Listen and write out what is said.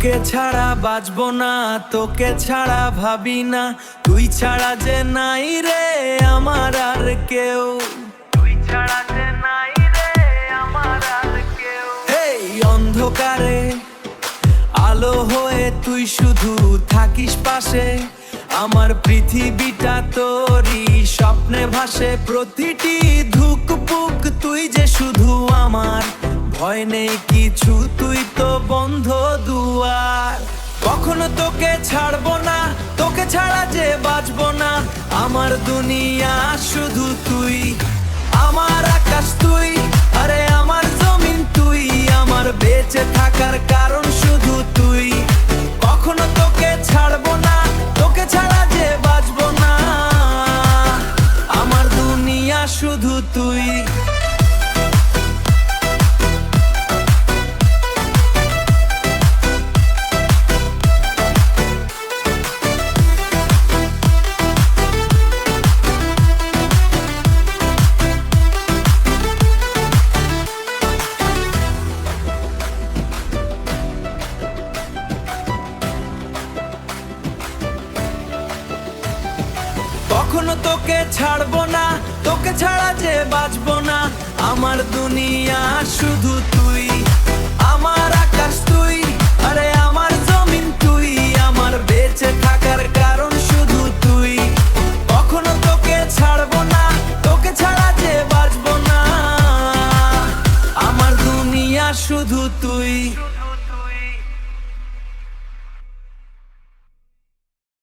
তোকে ছাড়া বাঁচবো না, তোকে ছাড়া ভাবি না, তুই ছাড়া যে নাই রে আমার আর কেউ, তুই ছাড়া যে নাই রে আমার আর কেউ। এই অন্ধকারে আলো হয়ে তুই শুধু থাকিস পাশে, আমার পৃথিবীটা তোরই স্বপ্নে ভাসে। প্রতিটি ধুকপুক তুই যে শুধু আমার, ভয় নেই কিছু তুই তো বন্ধ দুয়ার। কখনো তোকে ছাড়বো না, তোকে ছাড়া যে বাঁচবো না, আমার দুনিয়া শুধু তুই, আমার আকাশ তুই, আরে আমার জমিন তুই, আমার বেঁচে থাকার কারণ শুধু তুই। কখনো তোকে ছাড়বো না, তোকে ছাড়া যে বাঁচবো না, আমার দুনিয়া শুধু তুই। কখনো তোকে ছাড়বো না, তোকে ছাড়া যে বাঁচবো না, আমার দুনিয়া শুধু তুই, আমার আকাশ।